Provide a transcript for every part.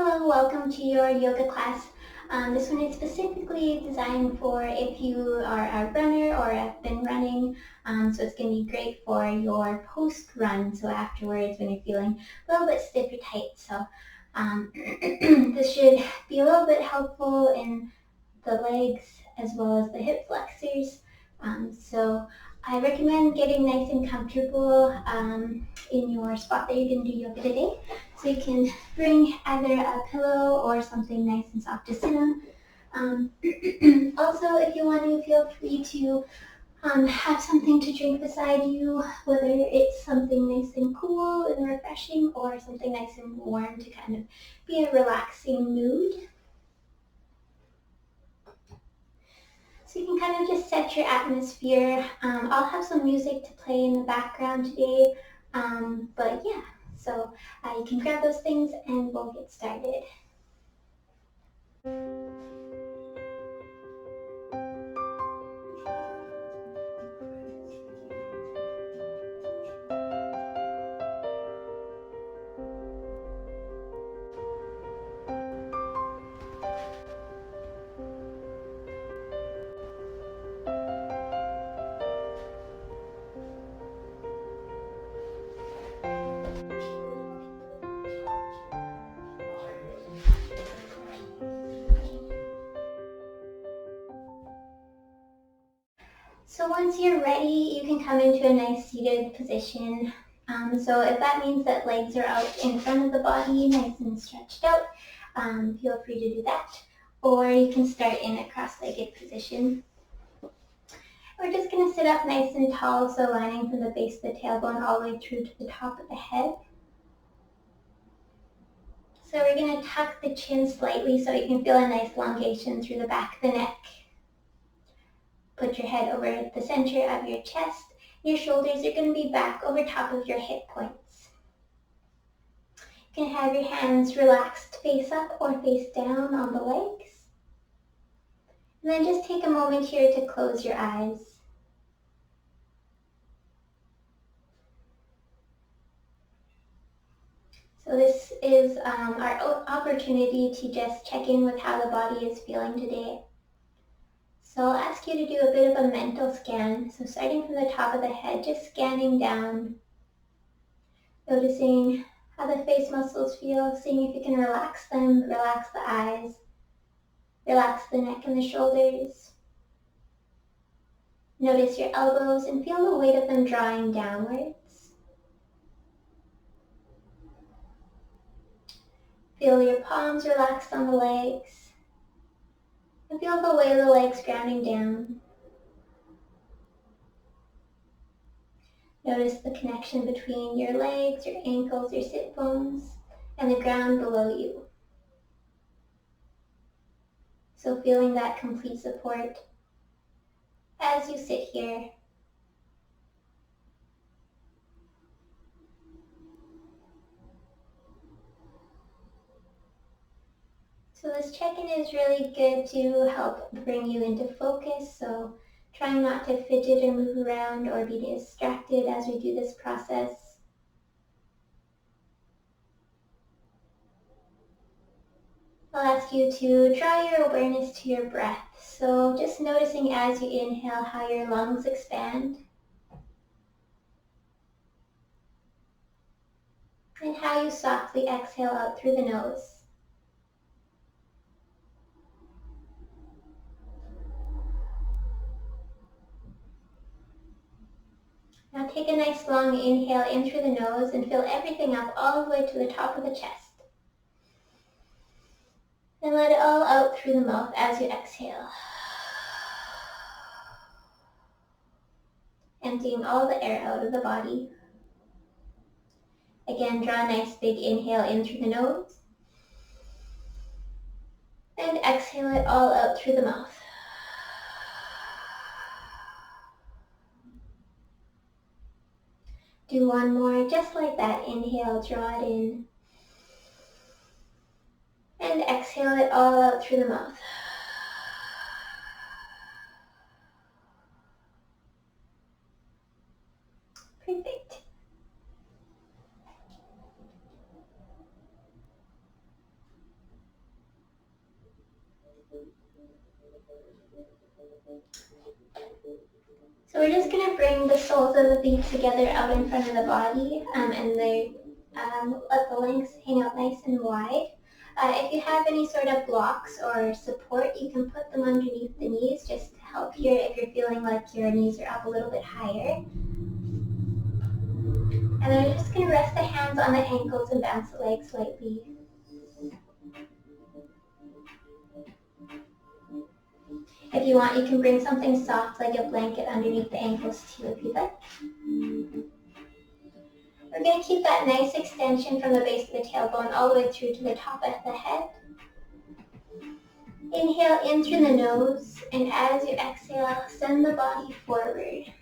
Hello, welcome to your yoga class. This one is specifically designed for if you are a runner or have been running. So it's going to be great for your post-run. So afterwards, when you're feeling a little bit stiff or tight. So this should be a little bit helpful in the legs as well as the hip flexors. So I recommend getting nice and comfortable in your spot that you're going to do yoga today. So you can bring either a pillow or something nice and soft to sit on. Also, if you want to, feel free to have something to drink beside you, whether it's something nice and cool and refreshing or something nice and warm to kind of be a relaxing mood. So you can kind of just set your atmosphere. I'll have some music to play in the background today, but yeah, so you can grab those things and we'll get started. So once you're ready, you can come into a nice seated position. So if that means that legs are out in front of the body, nice and stretched out, feel free to do that. Or you can start in a cross-legged position. We're just going to sit up nice and tall, so lining from the base of the tailbone all the way through to the top of the head. So we're going to tuck the chin slightly so you can feel a nice elongation through the back of the neck. Put your head over the center of your chest. Your shoulders are going to be back over top of your hip points. You can have your hands relaxed face up or face down on the legs. And then just take a moment here to close your eyes. So this is our opportunity to just check in with how the body is feeling today. So I'll ask you to do a bit of a mental scan. So starting from the top of the head, just scanning down, noticing how the face muscles feel, seeing if you can relax them, relax the eyes, relax the neck and the shoulders. Notice your elbows and feel the weight of them drawing downwards. Feel your palms relaxed on the legs. And feel the weight of the legs grounding down. Notice the connection between your legs, your ankles, your sit bones, and the ground below you. So feeling that complete support as you sit here. So this check-in is really good to help bring you into focus. So trying not to fidget or move around or be distracted as we do this process. I'll ask you to draw your awareness to your breath. So just noticing as you inhale how your lungs expand and how you softly exhale out through the nose. Now take a nice long inhale in through the nose and fill everything up all the way to the top of the chest. And let it all out through the mouth as you exhale. Emptying all the air out of the body. Again, draw a nice big inhale in through the nose. And exhale it all out through the mouth. Do one more, just like that. Inhale, draw it in. And exhale it all out through the mouth. Perfect. So we're just going to bring the soles of the feet together out in front of the body, and they let the legs hang out nice and wide. If you have any sort of blocks or support, you can put them underneath the knees just to help here if you're feeling like your knees are up a little bit higher. And then we're just going to rest the hands on the ankles and bounce the legs slightly. If you want, you can bring something soft like a blanket underneath the ankles too if you'd like. We're going to keep that nice extension from the base of the tailbone all the way through to the top of the head. Inhale in through the nose, and as you exhale, send the body forward.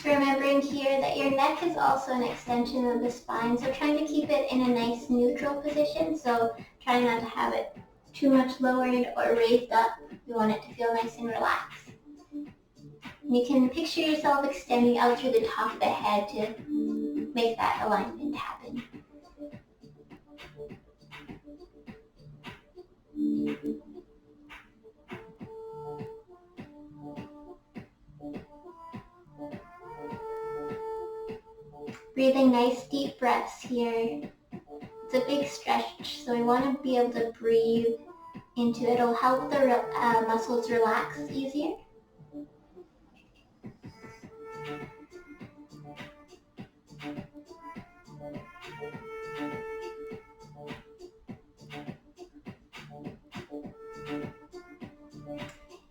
So remembering here that your neck is also an extension of the spine, so trying to keep it in a nice neutral position, so trying not to have it too much lowered or raised up. You want it to feel nice and relaxed. And you can picture yourself extending out through the top of the head to make that alignment happen. Breathing nice deep breaths here. It's a big stretch, so we want to be able to breathe into it. It'll help the muscles relax easier.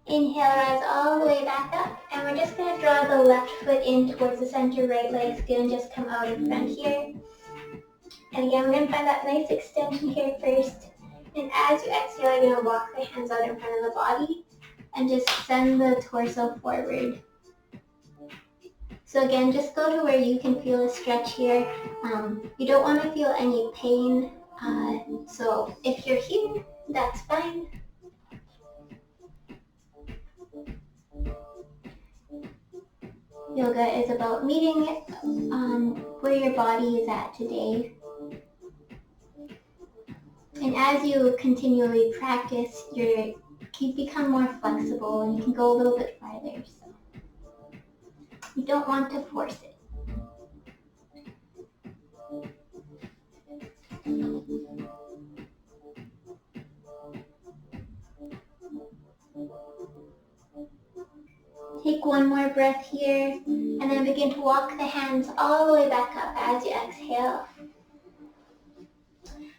Inhale, rise all the way back up, and we're just going to draw the left foot in towards the center, right leg's going to just come out in front here. And again, we're going to find that nice extension here first. And as you exhale, you're going to walk the hands out in front of the body and just send the torso forward. So again, just go to where you can feel a stretch here. You don't want to feel any pain. So if you're here, that's fine. Yoga is about meeting where your body is at today. And as you continually practice, you become more flexible and you can go a little bit farther. So you don't want to force it. Take one more breath here, and then begin to walk the hands all the way back up as you exhale.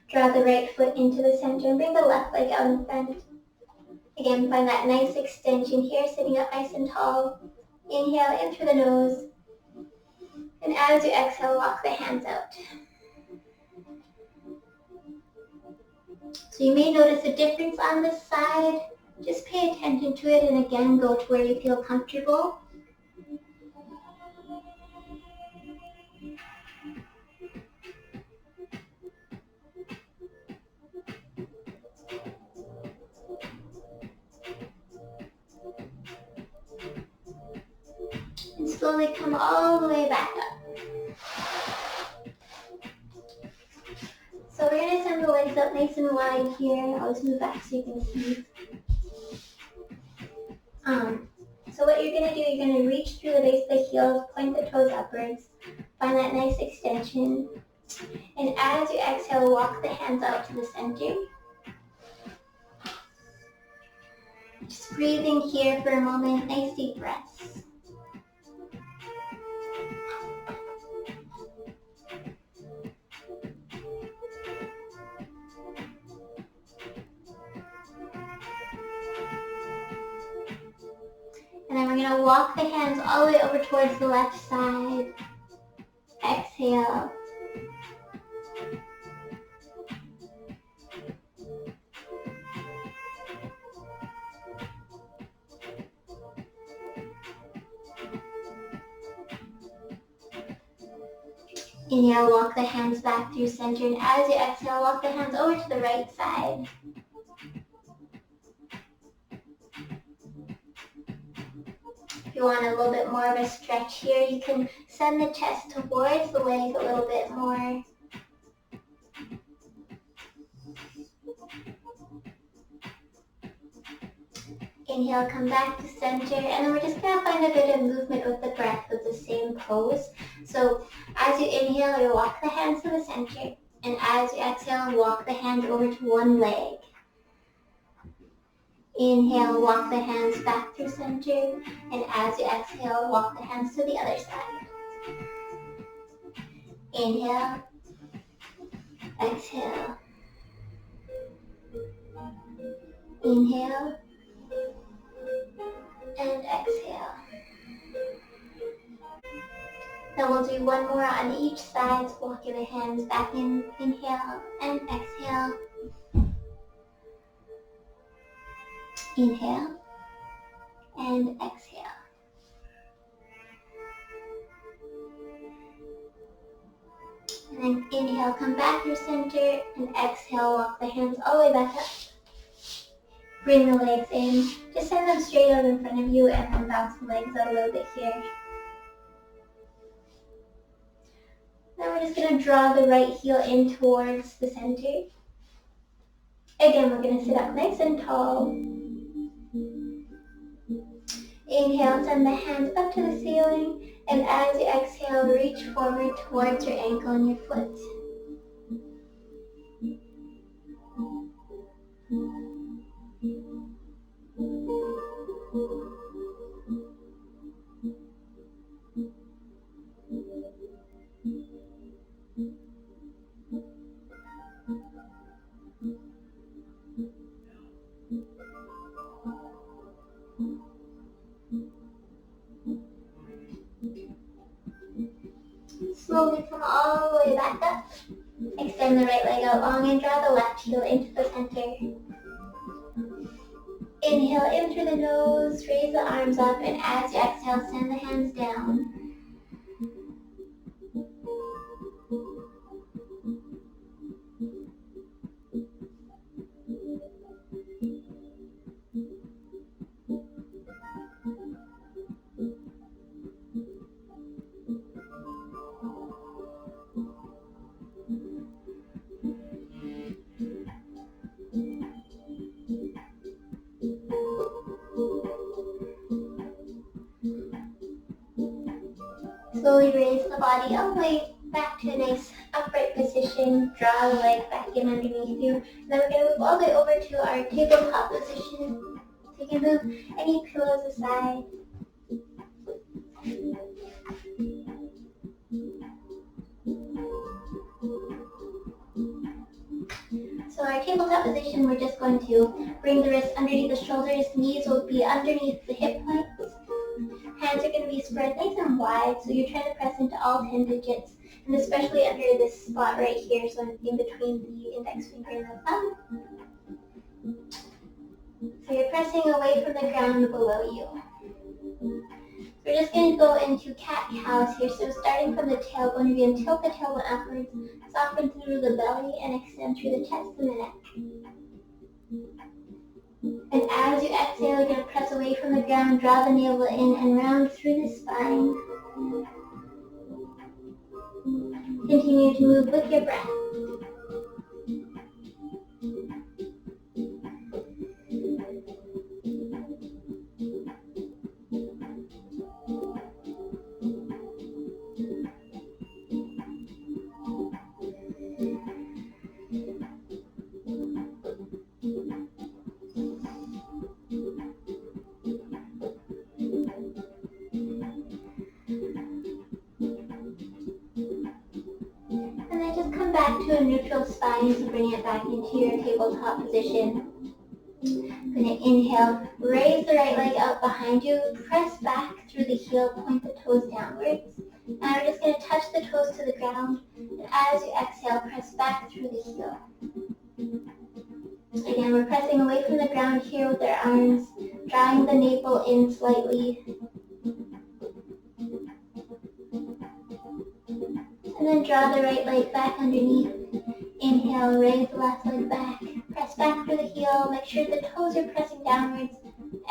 Draw the right foot into the center and bring the left leg out in front. Again, find that nice extension here, sitting up nice and tall. Inhale in through the nose, and as you exhale, walk the hands out. So you may notice a difference on this side. Just pay attention to it, and again, go to where you feel comfortable. And slowly come all the way back up. So we're going to send the legs up nice and wide here. I'll just move back so you can see. So what you're going to do, you're going to reach through the base of the heels, point the toes upwards, find that nice extension. And as you exhale, walk the hands out to the center. Just breathing here for a moment, nice deep breaths. And then we're going to walk the hands all the way over towards the left side. Exhale. Inhale, walk the hands back through center, and as you exhale, walk the hands over to the right side. If you want a little bit more of a stretch here, you can send the chest towards the leg a little bit more. Inhale, come back to center, and then we're just going to find a bit of movement with the breath with the same pose. So as you inhale, you walk the hands to the center, and as you exhale, walk the hands over to one leg. Inhale, walk the hands back through center, and as you exhale, walk the hands to the other side. Inhale, exhale. Inhale, and exhale. Then we'll do one more on each side, so walking the hands back in. Inhale and exhale. Inhale and exhale. And then inhale, come back through center, and exhale, walk the hands all the way back up. Bring the legs in. Just send them straight out in front of you, and then bounce the legs out a little bit here. Now we're just going to draw the right heel in towards the center. Again, we're going to sit up nice and tall. Inhale, send the hands up to the ceiling, and as you exhale, reach forward towards your ankle and your foot. Slowly come all the way back up. Extend the right leg out long and draw the left heel into the center. Inhale in through the nose, raise the arms up, and as you exhale, send the hands down. Slowly raise the body all the way back to a nice upright position. Draw the leg back in underneath you. And then we're going to move all the way over to our tabletop position. So you can move any pillows aside. So our tabletop position, we're just going to bring the wrists underneath the shoulders. Knees will be underneath the hip points. Hands are going to be spread nice and wide, so you're trying to press into all 10 digits, and especially under this spot right here, so in between the index finger and the thumb. So you're pressing away from the ground below you. We're just going to go into cat-cows here, so starting from the tailbone, you're going to tilt the tailbone upwards, soften through the belly, and extend through the chest and the neck. And as you exhale, you're going to press away from the ground, draw the navel in and round through the spine. Continue to move with your breath. Back to a neutral spine, so bring it back into your tabletop position. Going to inhale, raise the right leg out behind you, press back through the heel, point the toes downwards. Now we're just going to touch the toes to the ground, and as you exhale, press back through the heel. Again, we're pressing away from the ground here with our arms, drawing the navel in slightly. And then draw the right leg back underneath. Inhale, raise the left leg back. Press back through the heel. Make sure the toes are pressing downwards.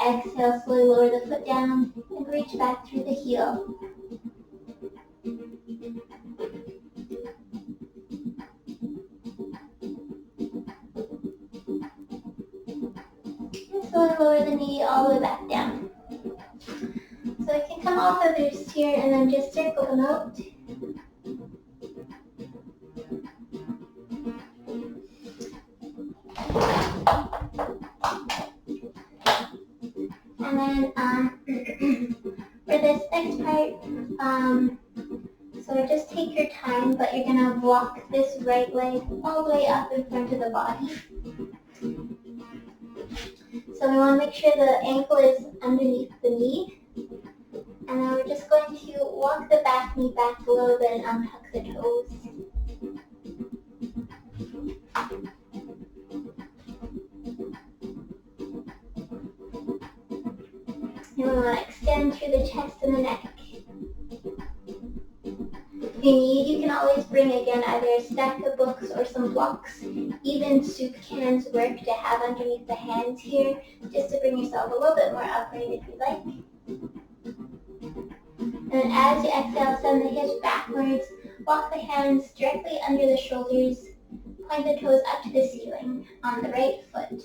Exhale, slowly lower the foot down and reach back through the heel. And slowly lower the knee all the way back down. So it can come off of your here and then just circle them out. And then for this next part, so just take your time, but you're gonna walk this right leg all the way up in front of the body. So we want to make sure the ankle is underneath the knee. And then we're just going to walk the back knee back a little bit and untuck the toes. And we want to extend through the chest and the neck. If you need, you can always bring again either a stack of books or some blocks. Even soup cans work to have underneath the hands here, just to bring yourself a little bit more upright if you like. And then as you exhale, send the hips backwards, walk the hands directly under the shoulders, point the toes up to the ceiling on the right foot.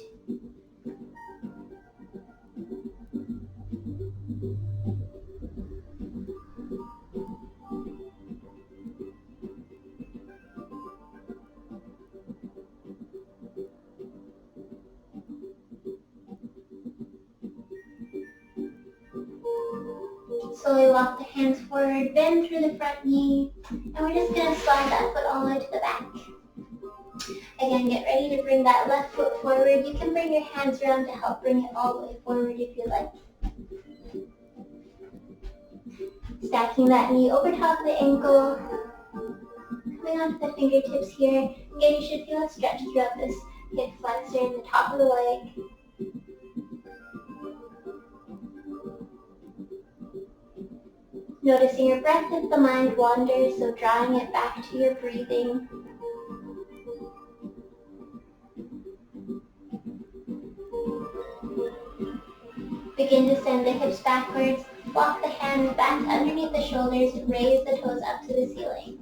Slowly walk the hands forward, bend through the front knee, and we're just going to slide that foot all the way to the back. Again, get ready to bring that left foot forward. You can bring your hands around to help bring it all the way forward if you like. Stacking that knee over top of the ankle, coming onto the fingertips here. Again, you should feel a stretch throughout this hip flexor in the top of the leg. Noticing your breath if the mind wanders, so drawing it back to your breathing. Begin to send the hips backwards, walk the hands back underneath the shoulders, raise the toes up to the ceiling.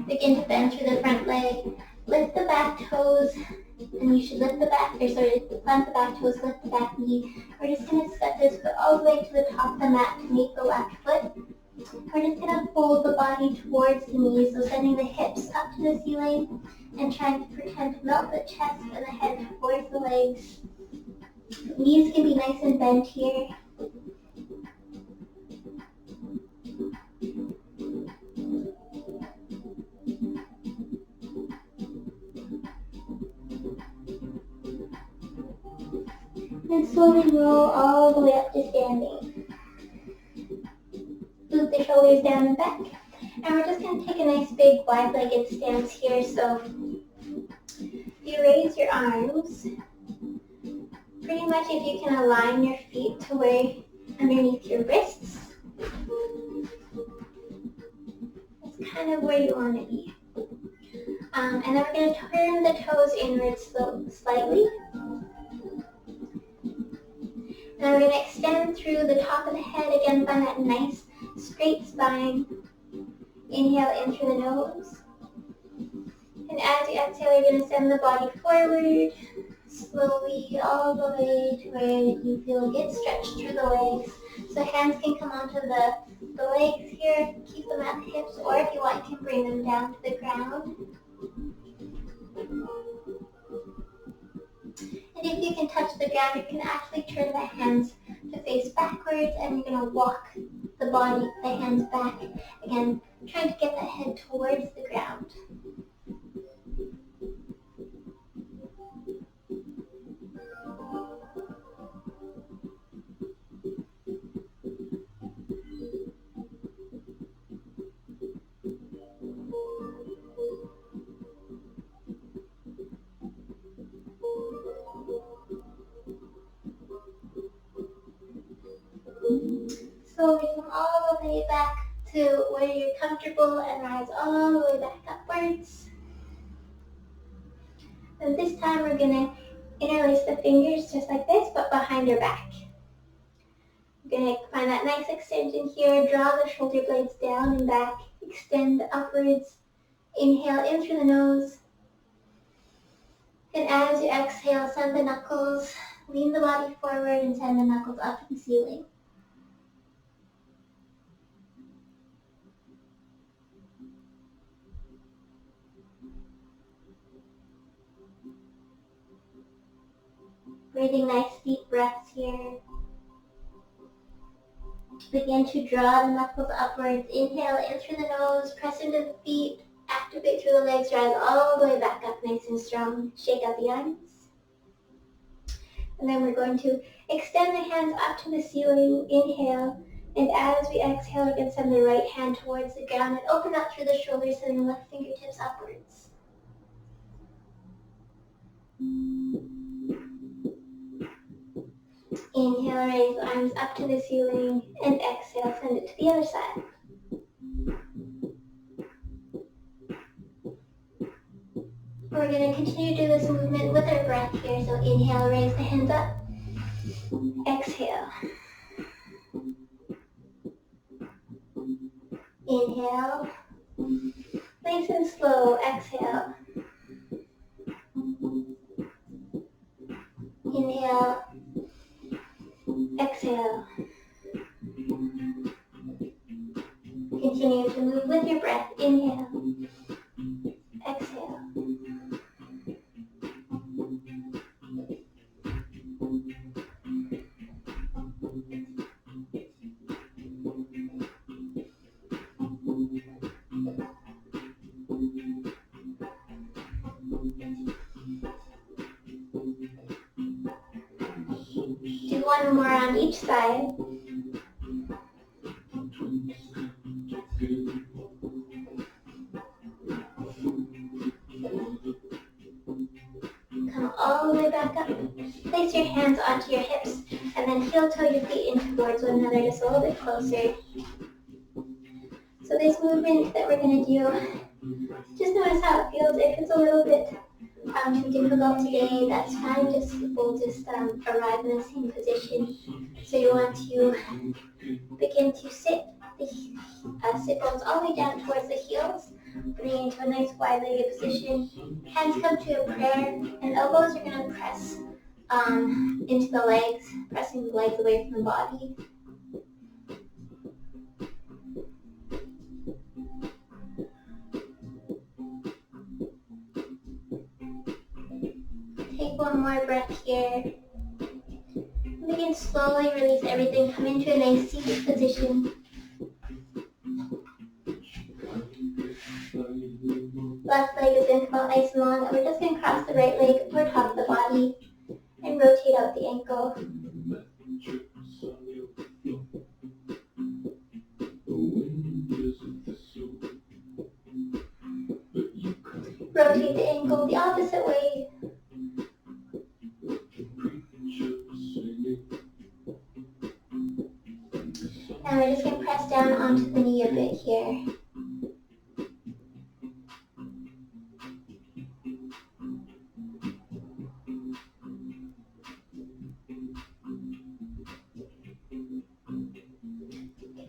Begin to bend through the front leg, lift the back toes, and you should lift the back, plant the back toes, lift the back knee. We're just going to set this foot all the way to the top of the mat to meet the left foot. We're just going to fold the body towards the knees, so sending the hips up to the ceiling and trying to pretend to melt the chest and the head towards the legs. Knees can be nice and bent here. And slowly roll all the way up to standing. Loop the shoulders down and back. And we're just going to take a nice big wide-legged stance here. So you raise your arms. Pretty much if you can align your feet to where underneath your wrists. That's kind of where you want to be. And then we're going to turn the toes inwards slightly. Now we're going to extend through the top of the head again, find that nice straight spine. Inhale in through the nose. And as you exhale, you're going to send the body forward, slowly all the way to where you feel it stretched through the legs. So hands can come onto the legs here, keep them at the hips, or if you want, you can bring them down to the ground. And if you can touch the ground, you can actually turn the hands to face backwards, and you're going to walk the hands back. Again, trying to get the head towards the ground. Slowly come all the way back to where you're comfortable and rise all the way back upwards. And this time we're going to interlace the fingers just like this, but behind your back. You're going to find that nice extension here. Draw the shoulder blades down and back. Extend upwards. Inhale in through the nose. And as you exhale, send the knuckles, lean the body forward and send the knuckles up to the ceiling. Breathing nice deep breaths here. Begin to draw the knuckles upwards. Inhale in through the nose, press into the feet, activate through the legs, rise all the way back up nice and strong. Shake out the arms. And then we're going to extend the hands up to the ceiling. Inhale. And as we exhale, we're going to send the right hand towards the ground and open up through the shoulders, sending the left fingertips upwards. Inhale, raise the arms up to the ceiling, and exhale, send it to the other side. We're going to continue to do this movement with our breath here. So inhale, raise the hands up. Exhale. Inhale. Nice and slow. Exhale. Inhale. Exhale. Continue to move with your breath. Inhale. Exhale. Do one more on each side. Come all the way back up. Place your hands onto your hips and then heel toe your feet in towards one another just a little bit closer. So this movement that we're going to do, just notice how it feels. If it's a little bit too difficult today, that's fine. We'll just arrive in the same position. So you want to begin to sit bones all the way down towards the heels, bringing into a nice wide-legged position. Hands come to a prayer, and elbows are going to press into the legs, pressing the legs away from the body. Take one more breath here. Begin slowly release everything. Come into a nice seated position. Left leg is going to come out nice and long, and we're just going to cross the right leg over top of the body and rotate out the ankle. Rotate the ankle the opposite way. And we're just going to press down onto the knee a bit here.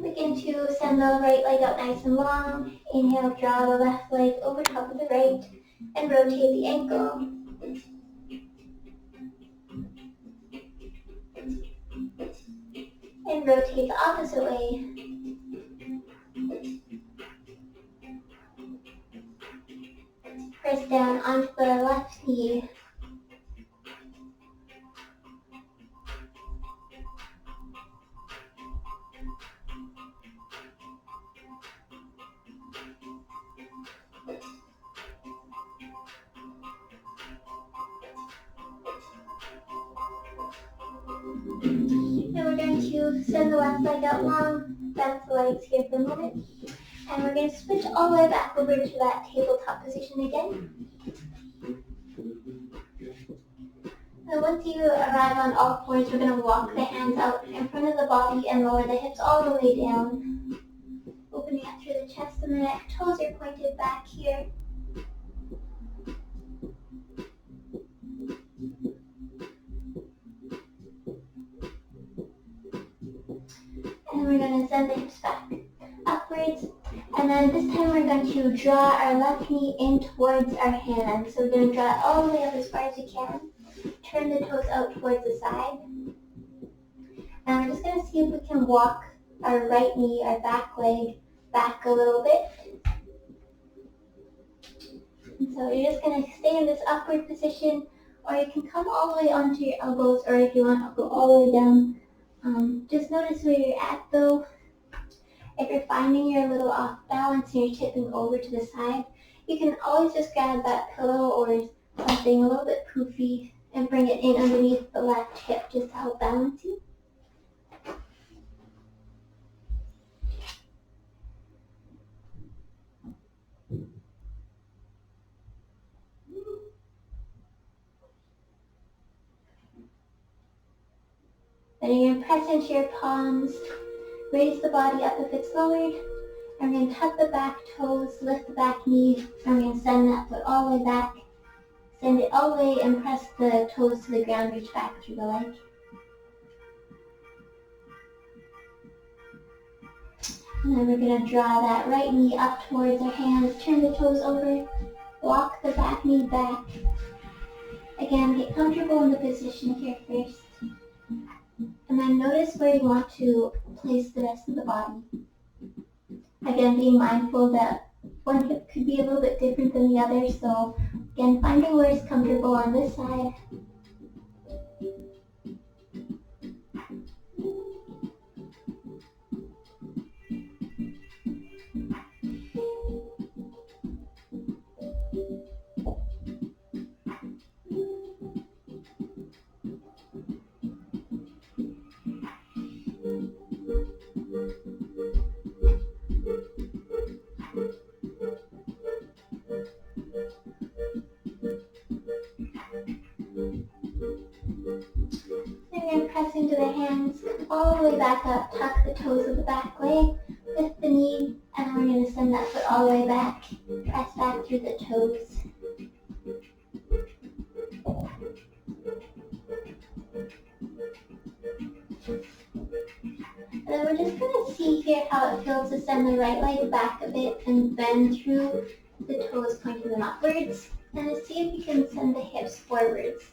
Begin to send the right leg out nice and long. Inhale, draw the left leg over top of the right and rotate the ankle. And rotate the opposite way. Press down onto the left knee. And we're going to send the left leg out long, bend the legs here for a moment. And we're going to switch all the way back over to that tabletop position again. And once you arrive on all fours, we're going to walk the hands out in front of the body and lower the hips all the way down. Open coming up through the chest and the neck. Toes are pointed back here. And we're going to send the hips back upwards. And then this time we're going to draw our left knee in towards our hand. So we're going to draw it all the way up as far as we can. Turn the toes out towards the side. And we're just going to see if we can walk our right knee, our back leg, back a little bit. And so you're just going to stay in this upward position, or you can come all the way onto your elbows, or if you want to go all the way down. Just notice where you're at though. If you're finding you're a little off balance and you're tipping over to the side, you can always just grab that pillow or something a little bit poofy and bring it in underneath the left hip just to help balance you. Then you're going to press into your palms, raise the body up if it's lowered, and we're going to tuck the back toes, lift the back knee, and we're going to send that foot all the way back. Send it all the way and press the toes to the ground, reach back through the leg. And then we're going to draw that right knee up towards our hands, turn the toes over, walk the back knee back. Again, get comfortable in the position here first. And then notice where you want to place the rest of the body. Again, being mindful that one hip could be a little bit different than the other, so again, finding where it's comfortable on this side. Press into the hands, come all the way back up, tuck the toes of the back leg, lift the knee, and then we're going to send that foot all the way back, press back through the toes. And then we're just going to see here how it feels to send the right leg back a bit and bend through the toes, pointing them upwards, and to see if you can send the hips forwards.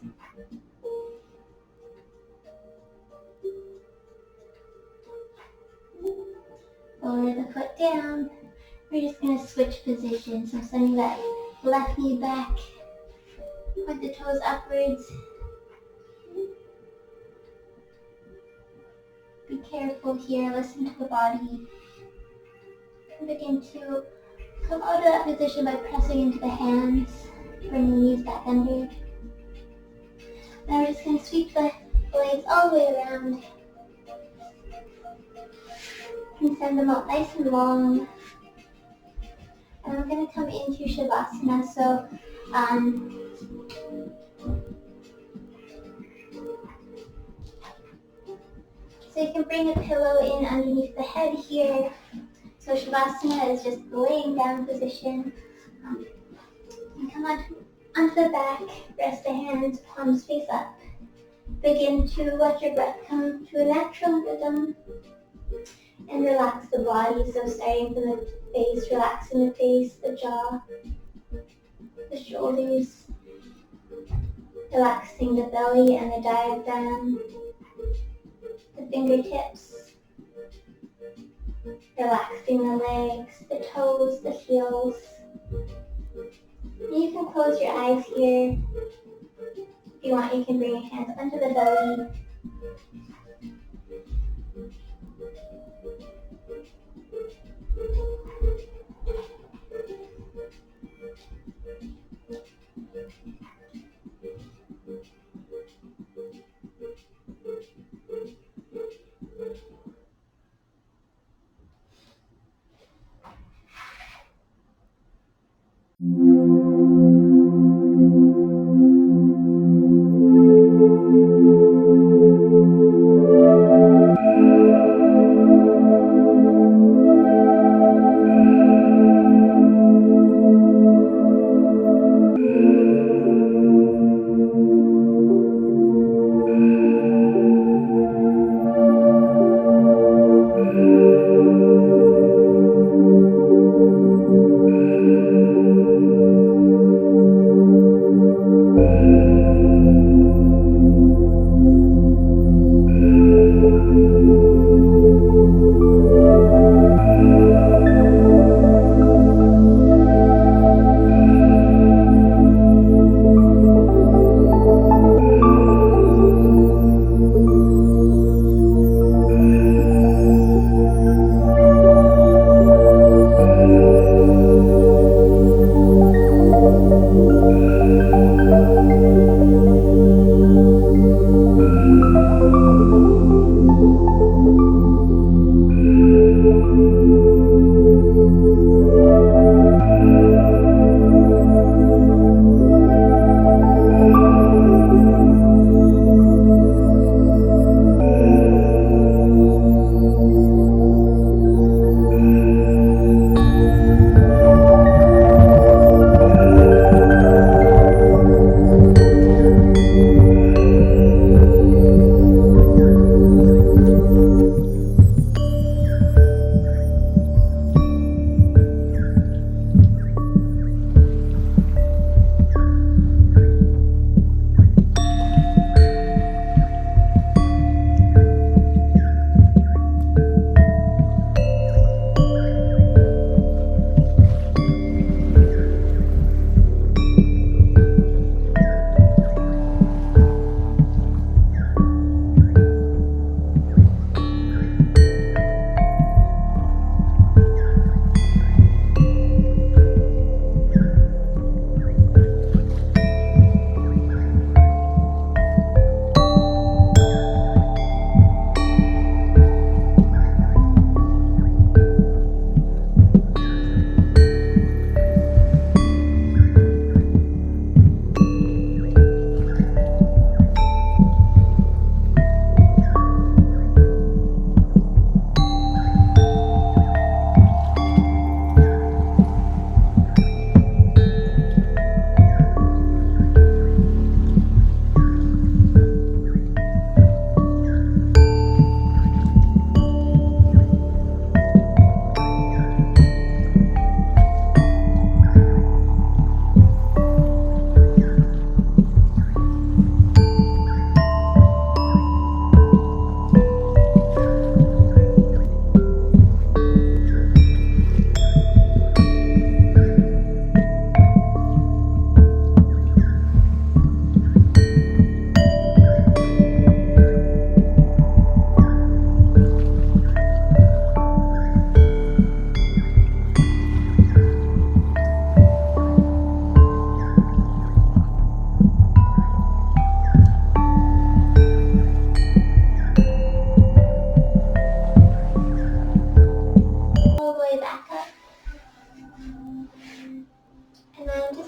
Lower the foot down. We're just going to switch positions. So sending that left knee back, point the toes upwards. Be careful here, listen to the body. And begin to come out of that position by pressing into the hands. Bring the knees back under. Now we're just going to sweep the blades all the way around. And send them out nice and long. And we're going to come into Shavasana. So you can bring a pillow in underneath the head here. So Shavasana is just the laying down position. And come onto the back, rest the hands, palms face up. Begin to let your breath come to a natural rhythm. And relax the body, so starting from the face, relaxing the face, the jaw, the shoulders, relaxing the belly and the diaphragm, the fingertips, relaxing the legs, the toes, the heels. And you can close your eyes here. If you want, you can bring your hands under the belly.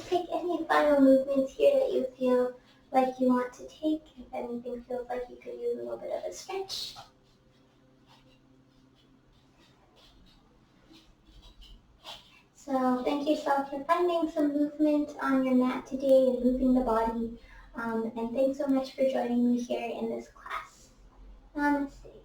take any final movements here that you feel like you want to take. If anything feels like you could use a little bit of a stretch. So thank yourself for finding some movement on your mat today and moving the body. And thanks so much for joining me here in this class. Namaste.